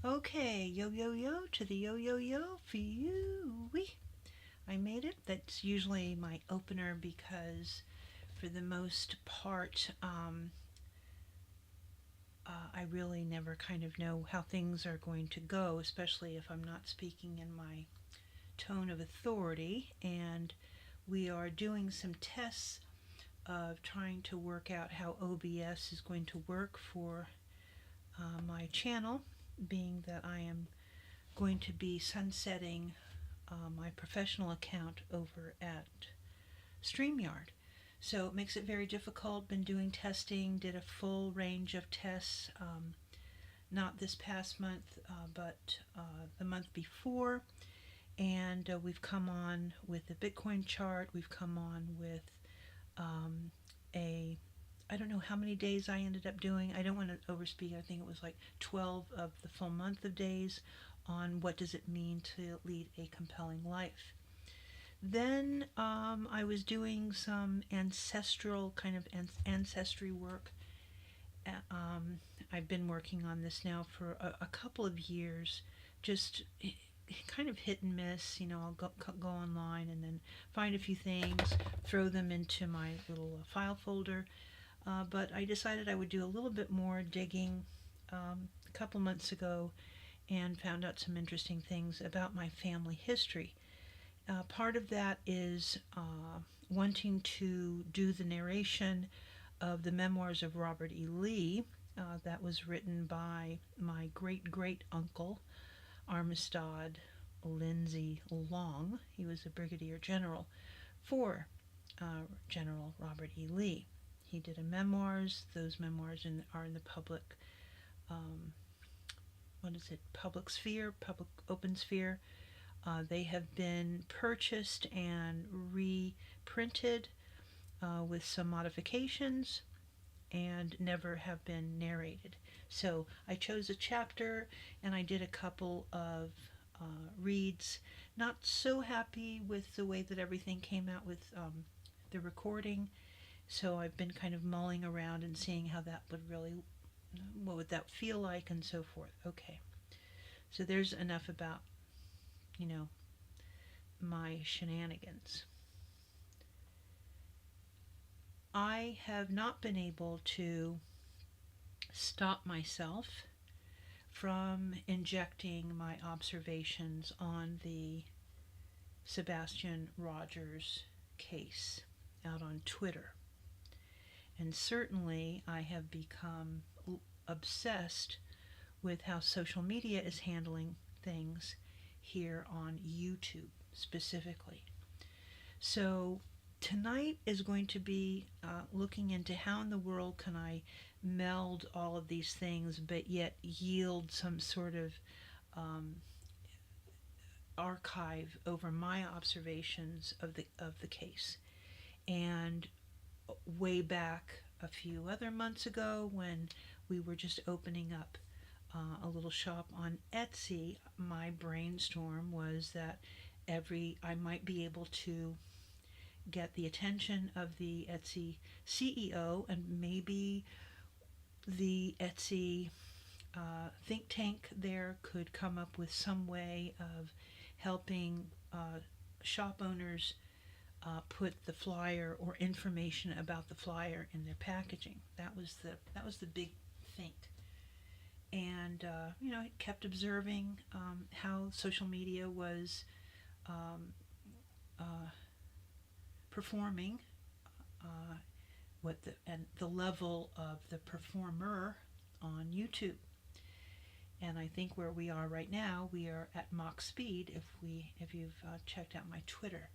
Okay, yo yo yo to the yo yo yo for you. Wee. I made it. That's usually my opener because, for the most part, I really never kind of know how things are going to go, especially if I'm not speaking in my tone of authority. And we are doing some tests of trying to work out how OBS is going to work for my channel, being that I am going to be sunsetting my professional account over at StreamYard. So it makes it very difficult. Been doing testing, did a full range of tests, not this past month, but the month before. And we've come on with the Bitcoin chart. We've come on with a I don't know how many days I ended up doing. I don't want to overspeak. I think it was like 12 of the full month of days on what does it mean to lead a compelling life. Then I was doing some ancestral kind of ancestry work. I've been working on this now for a couple of years, just kind of hit and miss. I'll go online and then find a few things, throw them into my little file folder. But I decided I would do a little bit more digging a couple months ago and found out some interesting things about my family history. Part of that is wanting to do the narration of the memoirs of Robert E. Lee. That was written by my great great uncle, Armistead Lindsay Long. He was a brigadier general for General Robert E. Lee. He did a memoirs. Those memoirs are in the public, public sphere, public open sphere. They have been purchased and reprinted with some modifications and never have been narrated. So I chose a chapter and I did a couple of reads. Not so happy with the way that everything came out with the recording. So I've been kind of mulling around and seeing how that would really, what would that feel like and so forth. Okay. So there's enough about, my shenanigans. I have not been able to stop myself from injecting my observations on the Sebastian Rogers case out on Twitter. And certainly I have become obsessed with how social media is handling things here on YouTube specifically. So tonight is going to be looking into how in the world can I meld all of these things but yet yield some sort of archive over my observations of the case. And way back a few other months ago, when we were just opening up a little shop on Etsy, my brainstorm was that I might be able to get the attention of the Etsy CEO, and maybe the Etsy think tank there could come up with some way of helping shop owners put the flyer or information about the flyer in their packaging. That was the big think. And I kept observing how social media was performing, and the level of the performer on YouTube. And I think where we are right now, we are at Mach speed. If you've checked out my Twitter,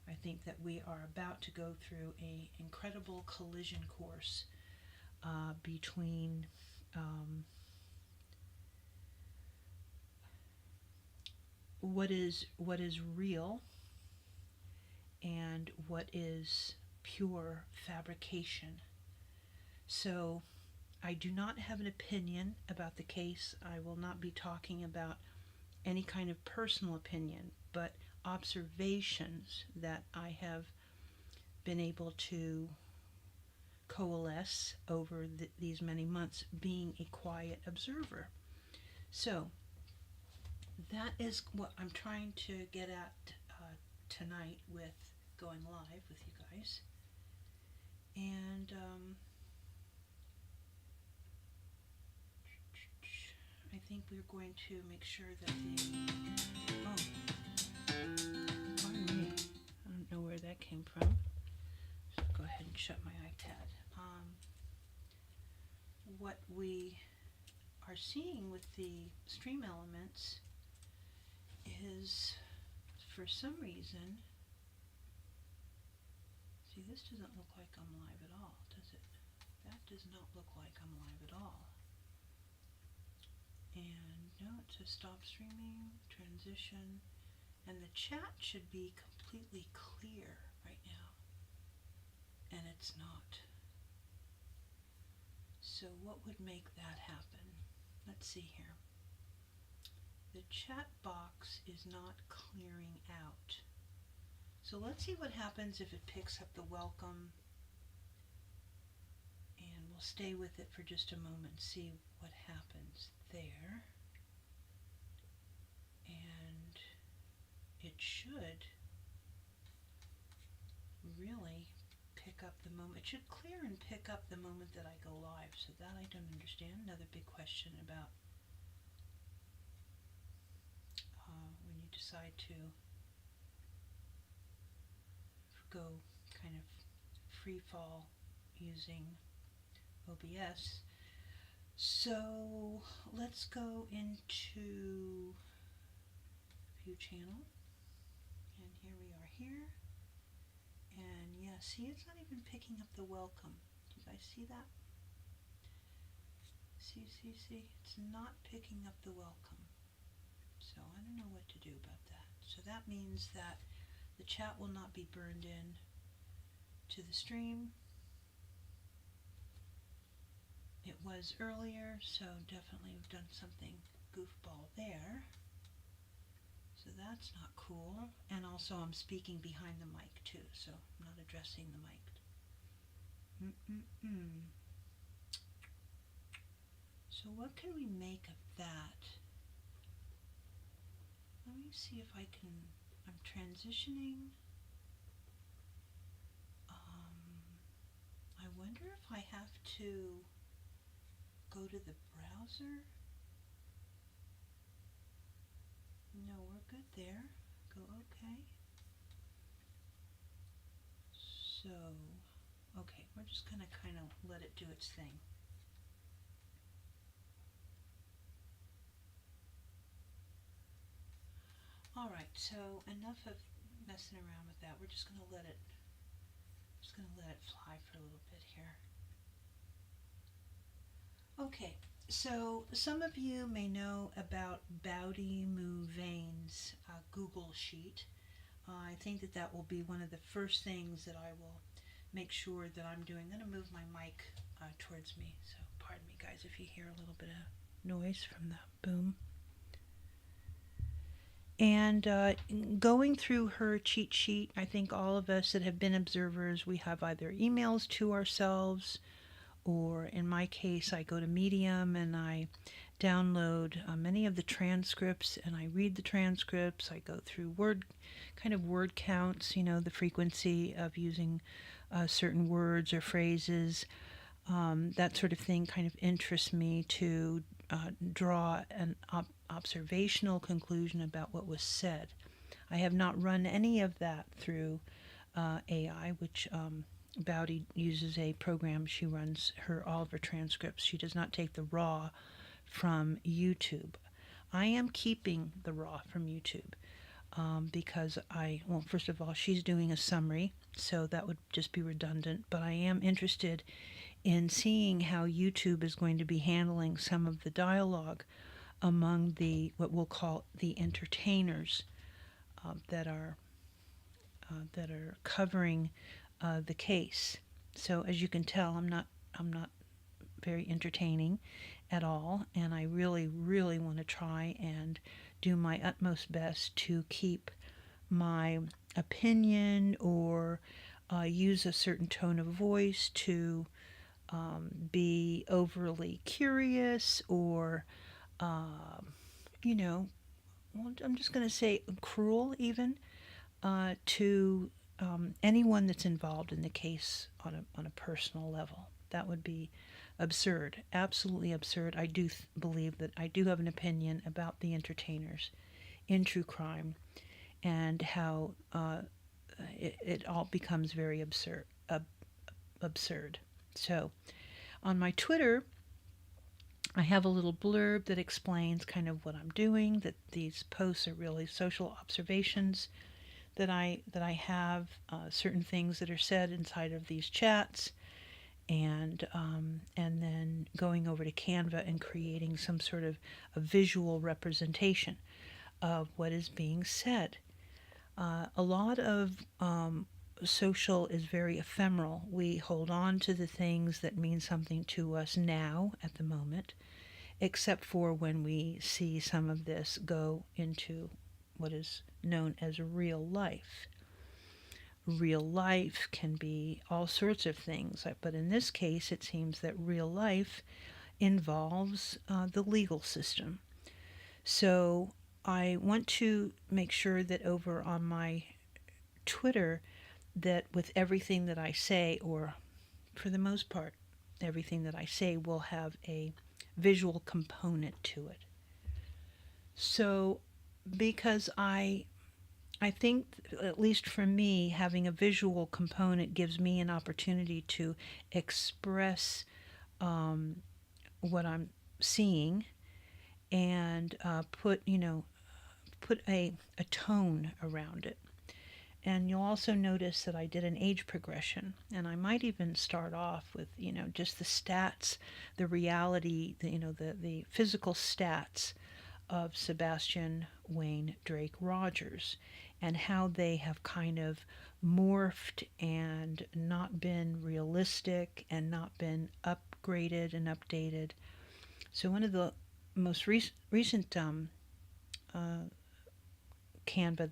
I think that we are about to go through a incredible collision course between what is real and what is pure fabrication. So I do not have an opinion about the case. I will not be talking about any kind of personal opinion, but observations that I have been able to coalesce over these many months being a quiet observer. So that is what I'm trying to get at tonight with going live with you guys. And I think we're going to make sure that pardon me. I don't know where that came from. So go ahead and shut my iPad. What we are seeing with the stream elements is, for some reason, see, this doesn't look like I'm live at all, does it? That does not look like I'm live at all. And no, it says stop streaming, transition, and the chat should be completely clear right now, and it's not. So what would make that happen? Let's see here. The chat box is not clearing out. So let's see what happens if it picks up the welcome, and we'll stay with it for just a moment, see what happens there. And it should really pick up the moment. It should clear and pick up the moment that I go live. So that I don't understand. Another big question about when you decide to go kind of free fall using OBS. So let's go into view channel, and here we are here. And yeah, see, it's not even picking up the welcome. Do you guys see that? See, it's not picking up the welcome. So I don't know what to do about that. So that means that the chat will not be burned in to the stream. It was earlier, so definitely we've done something goofball there. So that's not cool. And also I'm speaking behind the mic too, so I'm not addressing the mic. So what can we make of that? Let me see if I can, I'm transitioning. I wonder if I have to go to the browser. No, we're good there. Go OK. So, okay, we're just going to kind of let it do its thing. All right, so enough of messing around with that. We're just going to let it fly for a little bit here. Okay, so some of you may know about Bowdy Mouvain's Google Sheet. I think that will be one of the first things that I will make sure that I'm doing. I'm going to move my mic towards me, so pardon me guys if you hear a little bit of noise from the boom. And going through her cheat sheet, I think all of us that have been observers, we have either emails to ourselves, or in my case, I go to Medium and I download many of the transcripts and I read the transcripts. I go through word counts, the frequency of using certain words or phrases. That sort of thing kind of interests me to draw an observational conclusion about what was said. I have not run any of that through AI, which Bowdy uses a program. She runs all of her transcripts. She does not take the raw from YouTube. I am keeping the raw from YouTube because first of all, she's doing a summary, so that would just be redundant, but I am interested in seeing how YouTube is going to be handling some of the dialogue among what we'll call the entertainers that are covering the case. So as you can tell, I'm not very entertaining at all, and I really want to try and do my utmost best to keep my opinion or use a certain tone of voice to be overly curious or well, I'm just going to say cruel even to anyone that's involved in the case on a personal level. That would be absurd, absolutely absurd. I do believe that I do have an opinion about the entertainers in true crime and how it all becomes very absurd. So on my Twitter, I have a little blurb that explains kind of what I'm doing, that these posts are really social observations that I have, certain things that are said inside of these chats, and then going over to Canva and creating some sort of a visual representation of what is being said. A lot of social is very ephemeral. We hold on to the things that mean something to us now at the moment, except for when we see some of this go into what is known as real life. Real life can be all sorts of things, but in this case, it seems that real life involves the legal system. So I want to make sure that over on my Twitter, that with everything that I say, or for the most part, everything that I say will have a visual component to it. So because I think, at least for me, having a visual component gives me an opportunity to express what I'm seeing and put a tone around it. And you'll also notice that I did an age progression, and I might even start off with just the stats, the reality, the physical stats of Sebastian Wayne Drake Rogers, and how they have kind of morphed and not been realistic and not been upgraded and updated. So one of the most recent Canva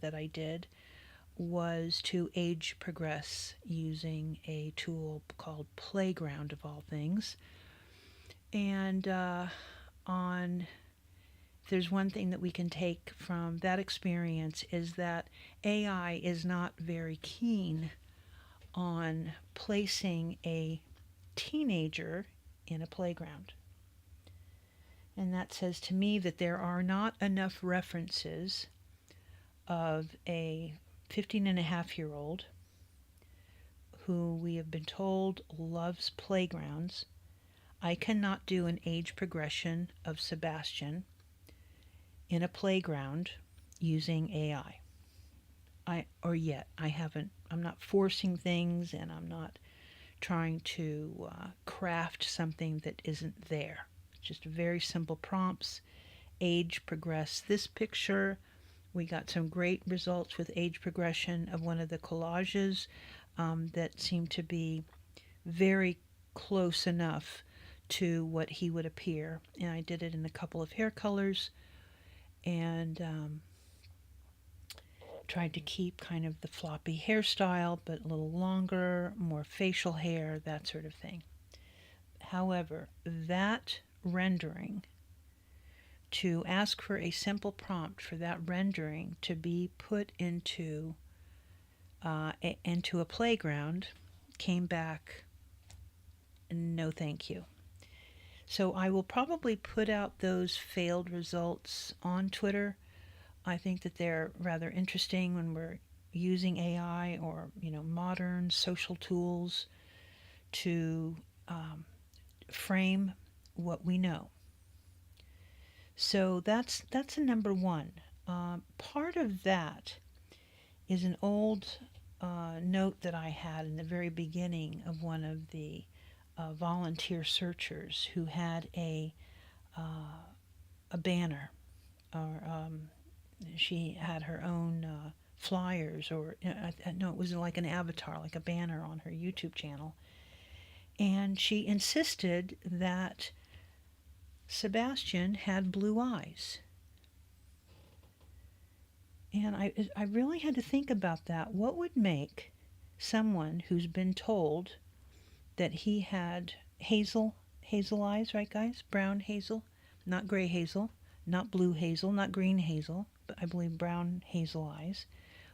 that I did was to age progress using a tool called Playground, of all things. And on if there's one thing that we can take from that experience, is that AI is not very keen on placing a teenager in a playground. And that says to me that there are not enough references of a 15-and-a-half-year-old who we have been told loves playgrounds. I cannot do an age progression of Sebastian in a playground using AI. I'm not forcing things, and I'm not trying to craft something that isn't there. Just very simple prompts. Age progress this picture. We got some great results with age progression of one of the collages that seemed to be very close enough to what he would appear. And I did it in a couple of hair colors, and tried to keep kind of the floppy hairstyle, but a little longer, more facial hair, that sort of thing. However, that rendering, to ask for a simple prompt for that rendering to be put into a playground, came back, no thank you. So I will probably put out those failed results on Twitter. I think that they're rather interesting when we're using AI or modern social tools to frame what we know. So that's a number one. Part of that is an old note that I had in the very beginning of one of the volunteer searchers who had a banner, or she had her own flyers, or no, it was like an avatar, like a banner on her YouTube channel, and she insisted that Sebastian had blue eyes. And I really had to think about that. What would make someone who's been told that he had hazel eyes, right guys? Brown hazel, not gray hazel, not blue hazel, not green hazel, I believe brown hazel eyes.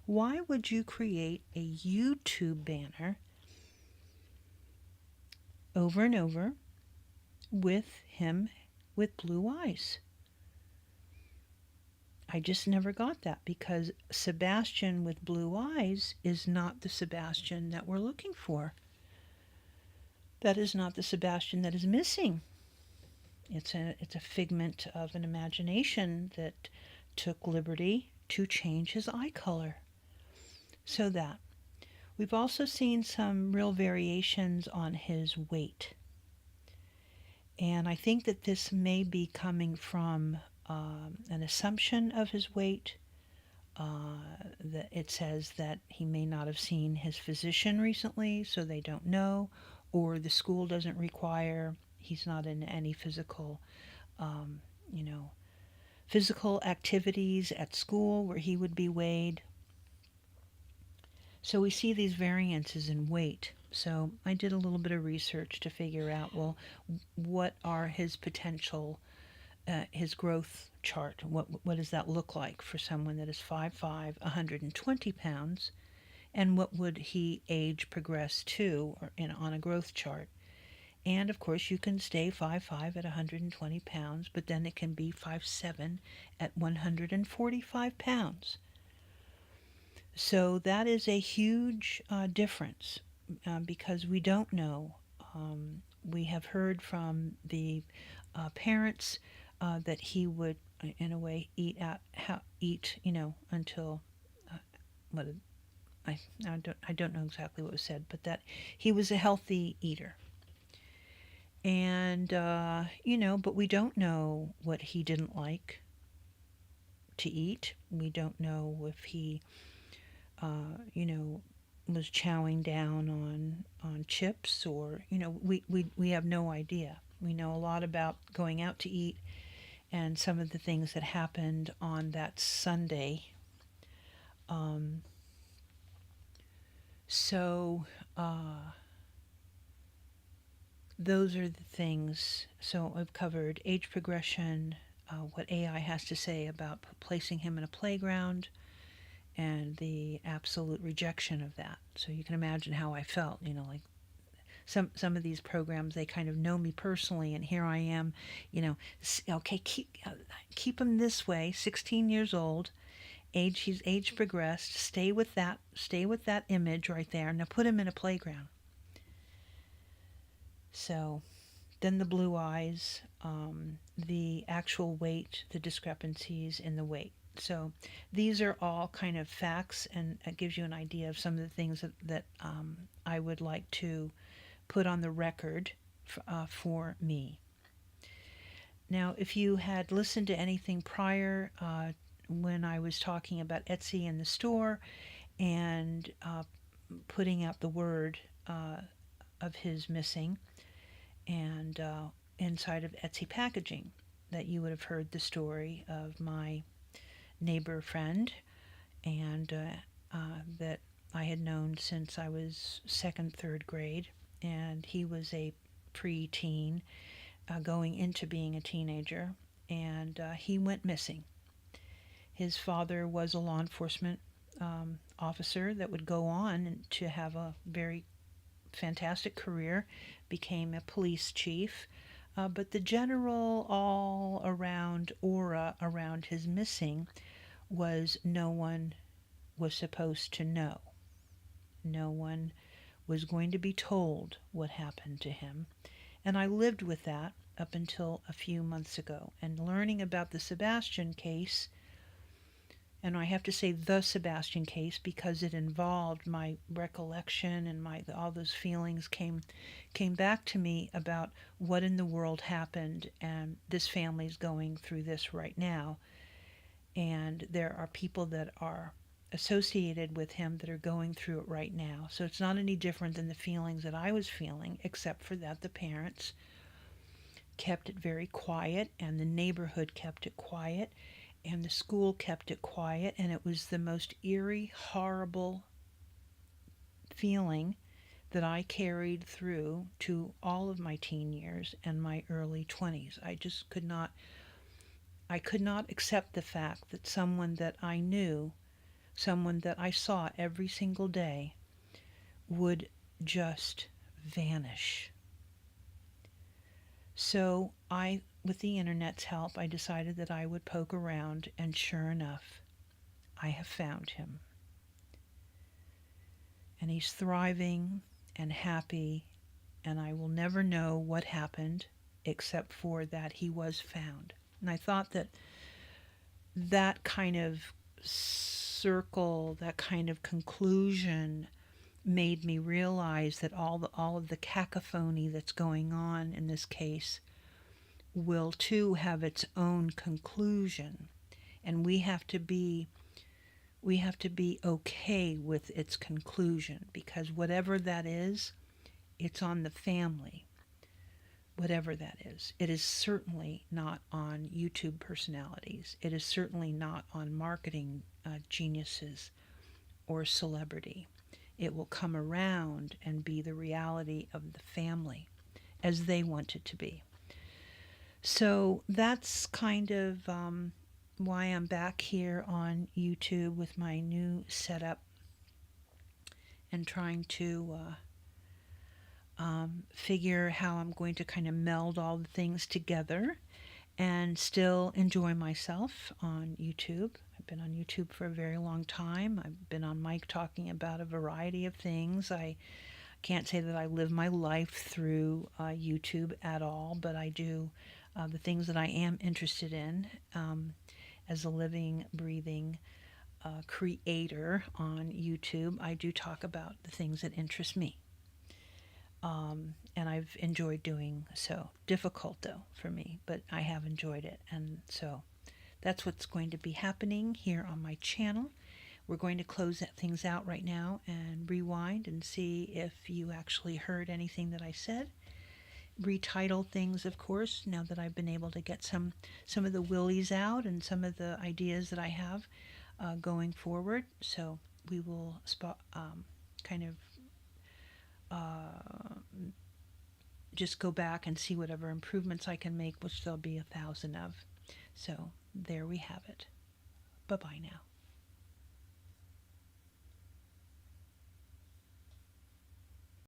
Why would you create a YouTube banner over and over with him with blue eyes? I just never got that, because Sebastian with blue eyes is not the Sebastian that we're looking for. That is not the Sebastian that is missing. It's a figment of an imagination that took liberty to change his eye color. So that. We've also seen some real variations on his weight. And I think that this may be coming from an assumption of his weight. That it says that he may not have seen his physician recently, so they don't know, or the school doesn't require, he's not in any physical, you know, physical activities at school where he would be weighed. So we see these variances in weight. So I did a little bit of research to figure out, well, what are his potential, his growth chart? What does that look like for someone that is 5'5", 120 pounds? And what would he age progress to on a growth chart? And of course, you can stay 5'5" at 120 pounds, but then it can be 5'7" at 145 pounds. So that is a huge difference, because we don't know. We have heard from the parents that he would, in a way, eat until what I don't know exactly what was said, but that he was a healthy eater. And but we don't know what he didn't like to eat. We don't know if he was chowing down on chips, or we have no idea. We know a lot about going out to eat and some of the things that happened on that Sunday. So those are the things. So I've covered age progression, what AI has to say about placing him in a playground, and the absolute rejection of that. So you can imagine how I felt, like some of these programs, they kind of know me personally, and here I am, okay, keep him this way, 16 years old, he's age progressed, stay with that image right there. Now put him in a playground. So then the blue eyes, the actual weight, the discrepancies in the weight. So these are all kind of facts, and it gives you an idea of some of the things that I would like to put on the record for me. Now, if you had listened to anything prior, when I was talking about Etsy in the store and putting out the word of his missing, and inside of Etsy packaging, that you would have heard the story of my neighbor friend, and that I had known since I was second, third grade, and he was a pre-teen, going into being a teenager, and he went missing. His father was a law enforcement officer that would go on to have a very fantastic career, became a police chief, but the general all-around aura around his missing was no one was supposed to know. No one was going to be told what happened to him. And I lived with that up until a few months ago. And learning about the Sebastian case, and I have to say the Sebastian case because it involved my recollection, and all those feelings came back to me about what in the world happened, and this family's going through this right now. And there are people that are associated with him that are going through it right now. So it's not any different than the feelings that I was feeling, except for that the parents kept it very quiet, and the neighborhood kept it quiet, and the school kept it quiet, and it was the most eerie, horrible feeling that I carried through to all of my teen years and my early 20s. I just could not I could not accept the fact that someone that I knew, someone that I saw every single day, would just vanish. So with the internet's help, I decided that I would poke around, and sure enough, I have found him. And he's thriving and happy, and I will never know what happened except for that he was found. And I thought that that kind of circle, that kind of conclusion made me realize that all of the cacophony that's going on in this case will too have its own conclusion, and we have to be okay with its conclusion, because whatever that is, it's on the family. Whatever that is, it is certainly not on YouTube personalities. It is certainly not on marketing geniuses or celebrity. It will come around and be the reality of the family as they want it to be. So that's kind of why I'm back here on YouTube with my new setup and trying to figure how I'm going to kind of meld all the things together and still enjoy myself on YouTube. I've been on YouTube for a very long time. I've been on mic talking about a variety of things. I can't say that I live my life through YouTube at all, but I do the things that I am interested in as a living, breathing creator on YouTube. I do talk about the things that interest me. And I've enjoyed doing so. Difficult though for me, but I have enjoyed it. And so that's what's going to be happening here on my channel. We're going to close things out right now and rewind and see if you actually heard anything that I said. Retitle things, of course, now that I've been able to get some of the willies out and some of the ideas that I have going forward. So we will kind of just go back and see whatever improvements I can make, which there'll be 1,000 of. So there we have it. Bye-bye now.